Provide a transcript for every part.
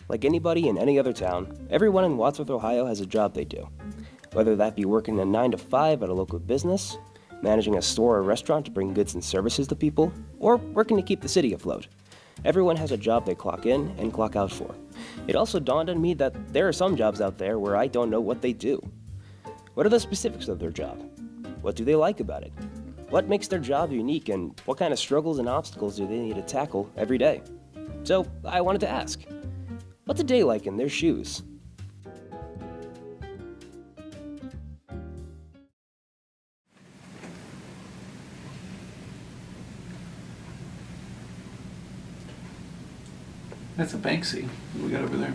Like anybody in any other town, everyone in Wadsworth, Ohio has a job they do. Whether that be working a 9 to 5 at a local business, managing a store or restaurant to bring goods and services to people, or working to keep the city afloat. Everyone has a job they clock in and clock out for. It also dawned on me that there are some jobs out there where I don't know what they do. What are the specifics of their job? What do they like about it? What makes their job unique, and what kind of struggles and obstacles do they need to tackle every day? So I wanted to ask, what's a day like in their shoes? That's a Banksy we got over there.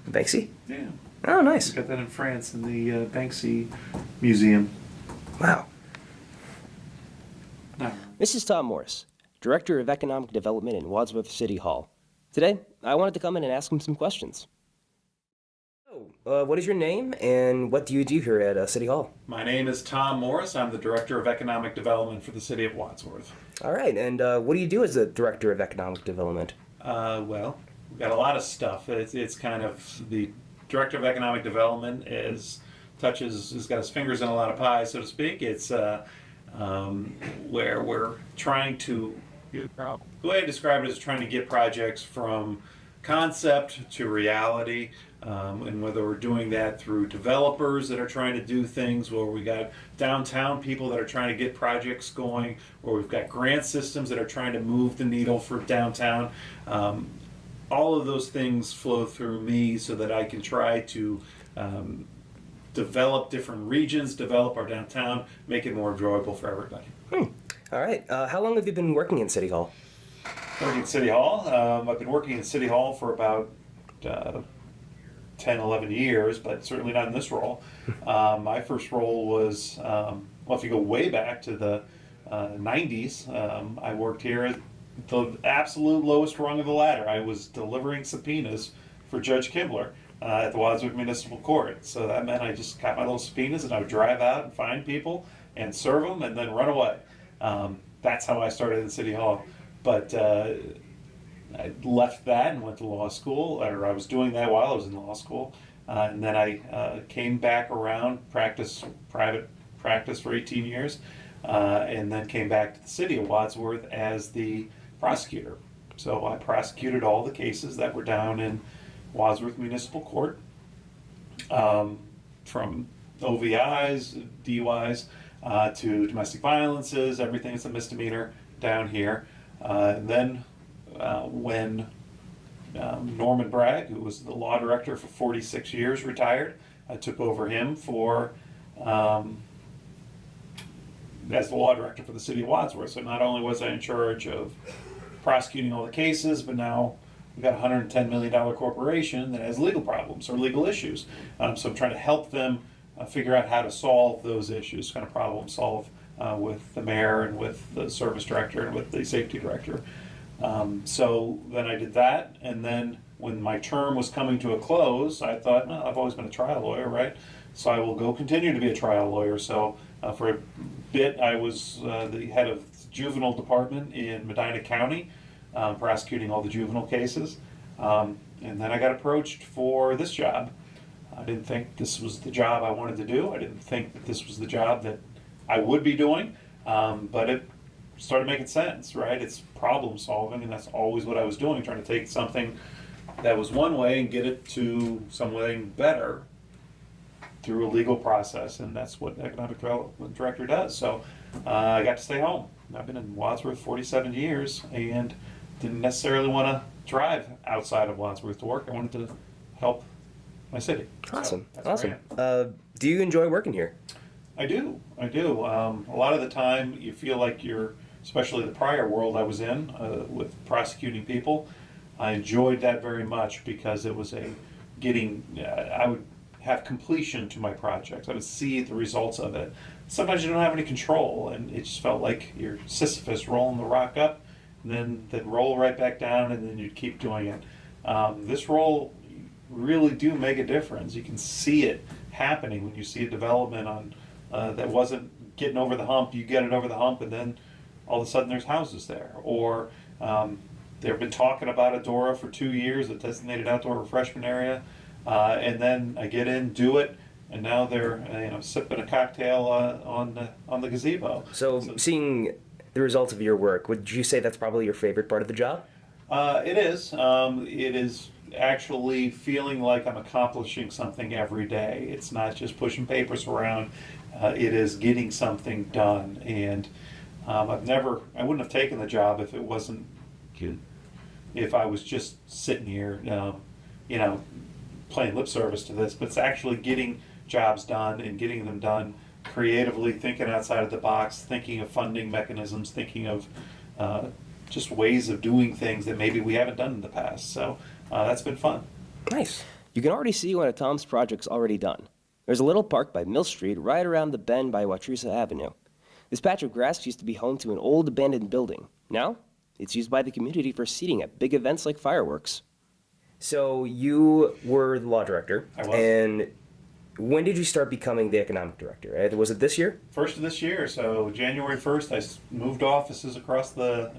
Banksy? Yeah. Oh, nice. We got that in France in the Banksy Museum. Wow. No. This is Tom Morris, Director of Economic Development in Wadsworth City Hall. Today, I wanted to come in and ask him some questions. What is your name, and what do you do here at City Hall? My name is Tom Morris. I'm the Director of Economic Development for the City of Wadsworth. All right, and what do you do as the Director of Economic Development? Well, we've got a lot of stuff. It's kind of the Director of Economic Development has got his fingers in a lot of pies, so to speak. It's where we're trying to, the way I describe it is trying to get projects from concept to reality, and whether we're doing that through developers that are trying to do things, where we got downtown people that are trying to get projects going, or we've got grant systems that are trying to move the needle for downtown. All of those things flow through me so that I can try to develop different regions, develop our downtown, make it more enjoyable for everybody. All right, how long have you been working in City Hall? Working at City Hall. I've been working at City Hall for about 10, 11 years, but certainly not in this role. My first role was, well, if you go way back to the 90s, I worked here at the absolute lowest rung of the ladder. I was delivering subpoenas for Judge Kimbler at the Wadsworth Municipal Court. So that meant I just got my little subpoenas and I would drive out and find people and serve them and then run away. That's how I started in City Hall. But I left that and went to law school, or I was doing that while I was in law school. And then I came back around, private practice for 18 years, and then came back to the city of Wadsworth as the prosecutor. So I prosecuted all the cases that were down in Wadsworth Municipal Court, from OVIs, DUIs, to domestic violences, everything that's a misdemeanor down here. And then when Norman Bragg, who was the law director for 46 years, retired, I took over him for as the law director for the city of Wadsworth. So not only was I in charge of prosecuting all the cases, but now we've got a $110 million corporation that has legal problems or legal issues. So I'm trying to help them figure out how to solve those issues, kind of problem solve with the mayor and with the service director and with the safety director. So then I did that, and then when my term was coming to a close, I thought, no, I've always been a trial lawyer, right? So I will go continue to be a trial lawyer. So for a bit, I was the head of the juvenile department in Medina County, prosecuting all the juvenile cases. And then I got approached for this job. I didn't think this was the job I wanted to do. I didn't think that this was the job that I would be doing, but it started making sense, right? It's problem solving, and that's always what I was doing, trying to take something that was one way and get it to something better through a legal process, and that's what an economic development director does. So I got to stay home. I've been in Wadsworth 47 years and didn't necessarily want to drive outside of Wadsworth to work. I wanted to help my city. Awesome, So awesome. Do you enjoy working here? I do. A lot of the time you feel like you're, especially the prior world I was in with prosecuting people, I enjoyed that very much because it was I would have completion to my projects. I would see the results of it. Sometimes you don't have any control, and it just felt like you're Sisyphus rolling the rock up, and then they'd roll right back down, and then you'd keep doing it. This role, you really do make a difference. You can see it happening when you see a development on that wasn't getting over the hump. You get it over the hump, and then all of a sudden there's houses there. Or They've been talking about a DORA for 2 years, a designated outdoor refreshment area, and then I get in, do it, and now they're sipping a cocktail on the gazebo. So seeing the results of your work, would you say that's probably your favorite part of the job? It is. It is actually feeling like I'm accomplishing something every day. It's not just pushing papers around. It is getting something done, and I wouldn't have taken the job if it wasn't, if I was just sitting here, playing lip service to this. But it's actually getting jobs done and getting them done creatively, thinking outside of the box, thinking of funding mechanisms, thinking of just ways of doing things that maybe we haven't done in the past. So that's been fun. Nice. You can already see one of Tom's projects already done. There's a little park by Mill Street right around the bend by Watrisa Avenue. This patch of grass used to be home to an old abandoned building. Now, it's used by the community for seating at big events like fireworks. So you were the law director. I was. And when did you start becoming the economic director? Was it this year? First of this year, so January 1st, I moved offices across the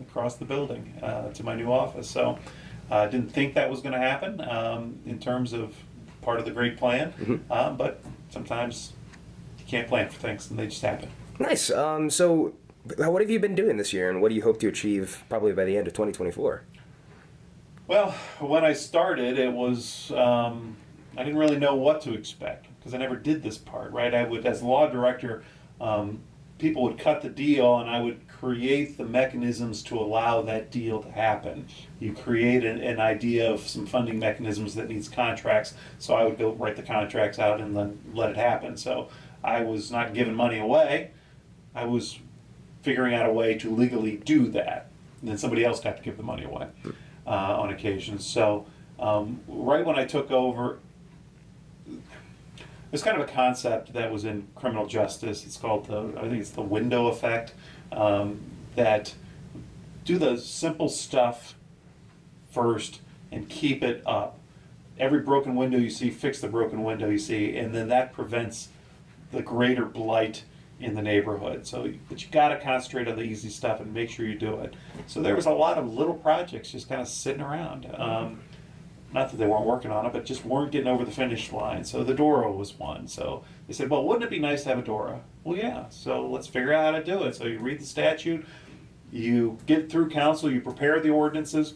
building to my new office. So I didn't think that was going to happen in terms of part of the great plan, but sometimes you can't plan for things and they just happen. Nice. So what have you been doing this year, and what do you hope to achieve probably by the end of 2024? Well, when I started, it was, I didn't really know what to expect because I never did this part, right? I would, as law director, people would cut the deal and I would create the mechanisms to allow that deal to happen. You create an idea of some funding mechanisms that needs contracts, so I would go write the contracts out and then let it happen. So I was not giving money away, I was figuring out a way to legally do that. And then somebody else got to give the money away on occasions. So right when I took over, there's kind of a concept that was in criminal justice. It's called I think it's the window effect, that do the simple stuff first and keep it up. Every broken window you see, fix the broken window you see, and then that prevents the greater blight in the neighborhood. But you got to concentrate on the easy stuff and make sure you do it. So there was a lot of little projects just kind of sitting around. Not that they weren't working on it, but just weren't getting over the finish line. So the DORA was one. So they said, well, wouldn't it be nice to have a DORA? Well, yeah, so let's figure out how to do it. So you read the statute, you get through council, you prepare the ordinances,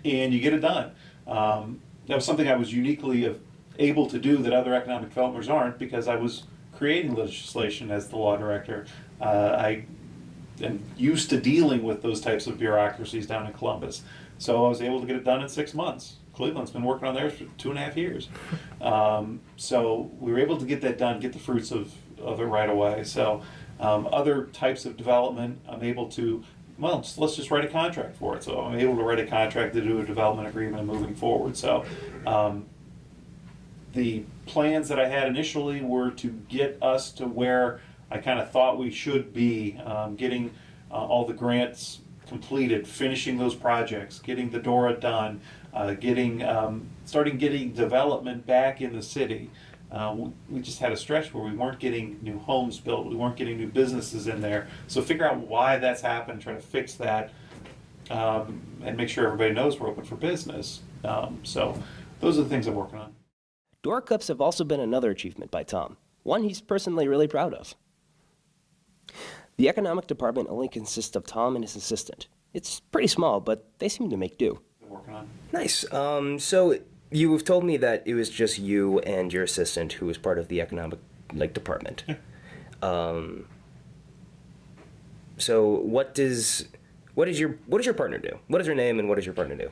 and you get it done. That was something I was uniquely able to do that other economic developers aren't, because I was creating legislation as the law director. I am used to dealing with those types of bureaucracies down in Columbus. So I was able to get it done in 6 months. Cleveland's been working on theirs for 2.5 years. So we were able to get that done, get the fruits of it right away. So other types of development, I'm able to, let's just write a contract for it. So I'm able to write a contract to do a development agreement moving forward. So the plans that I had initially were to get us to where I kind of thought we should be, getting all the grants completed, finishing those projects, getting the DORA done, starting getting development back in the city. We just had a stretch where we weren't getting new homes built, we weren't getting new businesses in there. So figure out why that's happened, try to fix that, and make sure everybody knows we're open for business. So those are the things I'm working on. DORA Cups have also been another achievement by Tom, one he's personally really proud of. The economic department only consists of Tom and his assistant. It's pretty small, but they seem to make do. Working on. Nice. So you've told me that it was just you and your assistant who was part of the economic department. Yeah. So what does your partner do? What is her name and what does your partner do?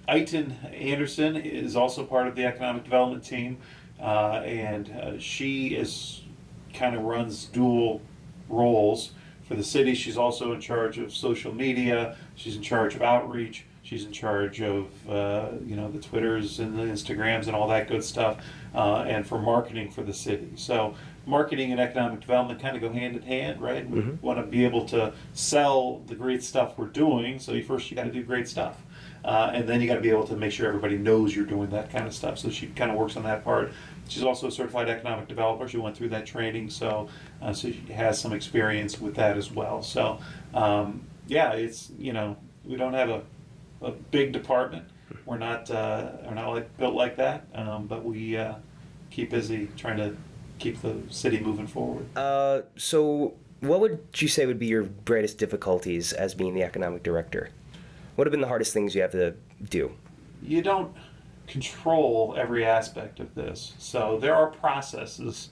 Aiton Anderson is also part of the economic development team, and she kind of runs dual roles for the city. She's also in charge of social media. She's in charge of outreach. She's in charge of the Twitters and the Instagrams and all that good stuff, and for marketing for the city. So marketing and economic development kind of go hand in hand, right? We want to be able to sell the great stuff we're doing. So first you got to do great stuff, and then you got to be able to make sure everybody knows you're doing that kind of stuff. So she kind of works on that part. She's also a certified economic developer. She went through that training, so she has some experience with that as well. So yeah, it's we don't have a big department. We're not built like that, but we keep busy trying to keep the city moving forward. So what would you say would be your greatest difficulties as being the economic director? What have been the hardest things you have to do? You don't control every aspect of this. So there are processes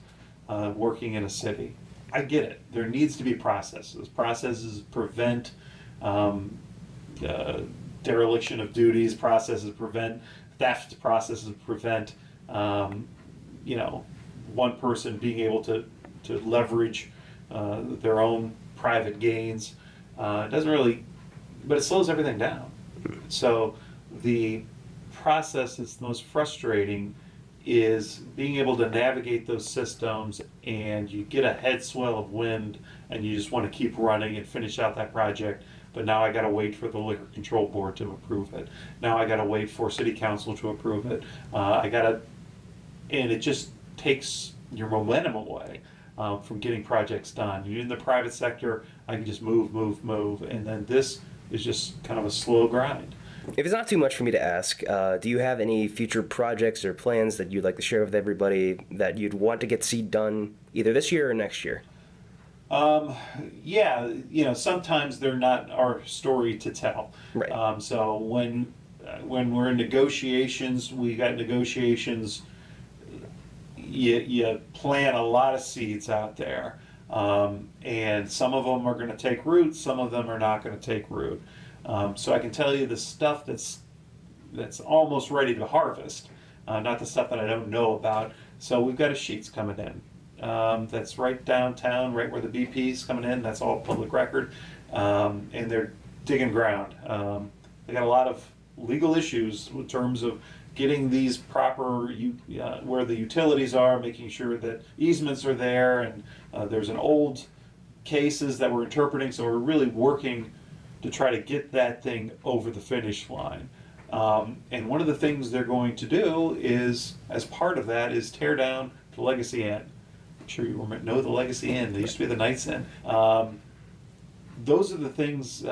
working in a city. I get it. There needs to be processes. Processes prevent dereliction of duties. Processes prevent theft. Processes prevent, one person being able to leverage their own private gains. It doesn't really, but it slows everything down. So the process that's the most frustrating is being able to navigate those systems, and you get a head swell of wind and you just want to keep running and finish out that project, but now I got to wait for the liquor control board to approve it. Now I got to wait for city council to approve it. And it just takes your momentum away from getting projects done. You're in the private sector, I can just move, and then this is just kind of a slow grind. If it's not too much for me to ask, do you have any future projects or plans that you'd like to share with everybody that you'd want to get see done either this year or next year? Yeah, sometimes they're not our story to tell. Right. So when we're in negotiations, we got negotiations. You plant a lot of seeds out there, and some of them are going to take root. Some of them are not going to take root. So I can tell you the stuff that's almost ready to harvest, not the stuff that I don't know about. So we've got a sheets coming in. That's right downtown, right where the BP's coming in. That's all public record, and they're digging ground. They got a lot of legal issues in terms of getting these proper where the utilities are, making sure that easements are there, and there's an old cases that we're interpreting. So we're really working to try to get that thing over the finish line. And one of the things they're going to do is, as part of that, is tear down the Legacy Inn. I'm sure you know the Legacy Inn. They used to be the Knights Inn. Those are the things,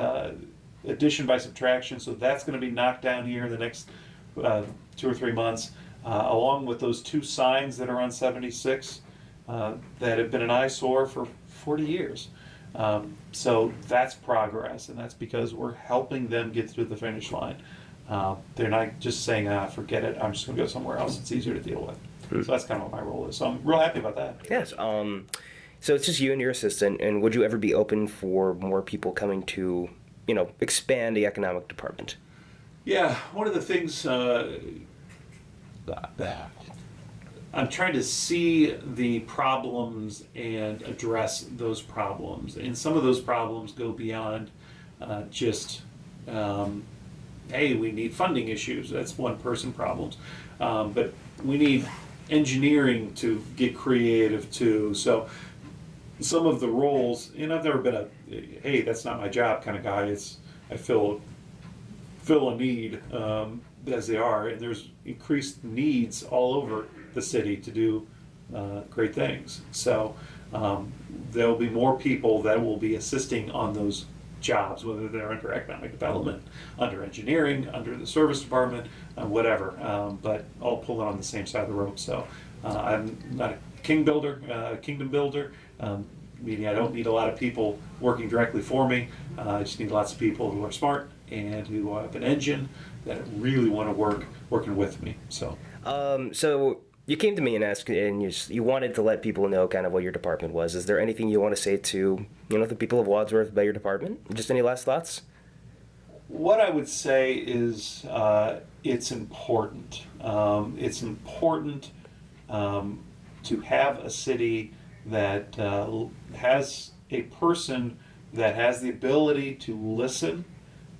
addition by subtraction, so that's going to be knocked down here in the next 2 or 3 months, along with those 2 signs that are on 76 that have been an eyesore for 40 years. So that's progress, and that's because we're helping them get through the finish line. They're not just saying, forget it, I'm just going to go somewhere else, it's easier to deal with. So that's kind of what my role is. So I'm real happy about that. Yes. So it's just you and your assistant, and would you ever be open for more people coming to, expand the economic department? Yeah, one of the things I'm trying to see the problems and address those problems. And some of those problems go beyond just, hey, we need funding issues. That's one person problems. But we need engineering to get creative too. So some of the roles, I've never been a, hey, that's not my job kind of guy. I fill a need as they are, and there's increased needs all over the city to do great things. So there'll be more people that will be assisting on those jobs, whether they're under economic development, under engineering, under the service department, whatever, but all pulling on the same side of the rope. So I'm not a kingdom builder, meaning I don't need a lot of people working directly for me. I just need lots of people who are smart and who have an engine that really want to working with me. So you came to me and asked, and you wanted to let people know kind of what your department was. Is there anything you want to say to the people of Wadsworth about your department? Just any last thoughts? What I would say is it's important. It's important to have a city that has a person that has the ability to listen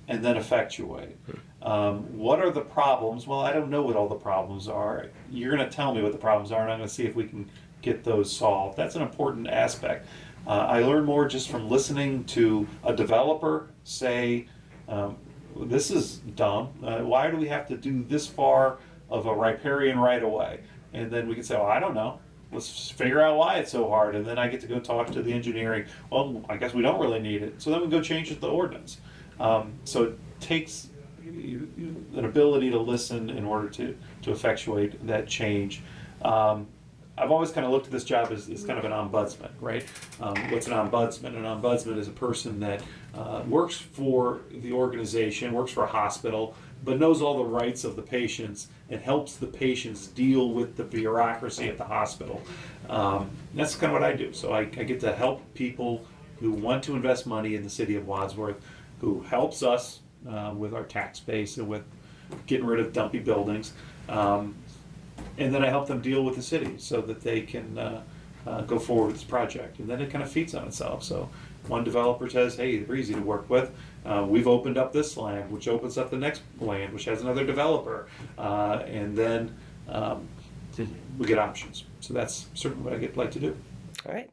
and then effectuate. What are the problems? Well, I don't know what all the problems are. You're going to tell me what the problems are, and I'm going to see if we can get those solved. That's an important aspect. I learn more just from listening to a developer say, this is dumb. Why do we have to do this far of a riparian right away? And then we can say, well, I don't know. Let's figure out why it's so hard. And then I get to go talk to the engineering. Well, I guess we don't really need it. So then we go change the ordinance. So takes an ability to listen in order to effectuate that change. I've always kind of looked at this job as kind of an ombudsman, right? What's an ombudsman? An ombudsman is a person that works for the organization, works for a hospital, but knows all the rights of the patients and helps the patients deal with the bureaucracy at the hospital. That's kind of what I do. So I get to help people who want to invest money in the city of Wadsworth, who helps us with our tax base and with getting rid of dumpy buildings. And then I help them deal with the city so that they can go forward with this project. And then it kind of feeds on itself. So one developer says, hey, they're easy to work with. We've opened up this land, which opens up the next land, which has another developer. And then we get options. So that's certainly what I like to do. All right.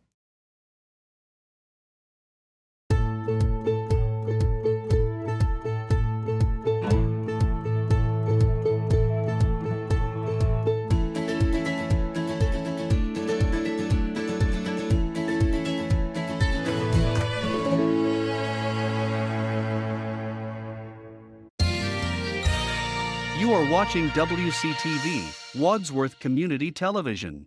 You are watching WCTV, Wadsworth Community Television.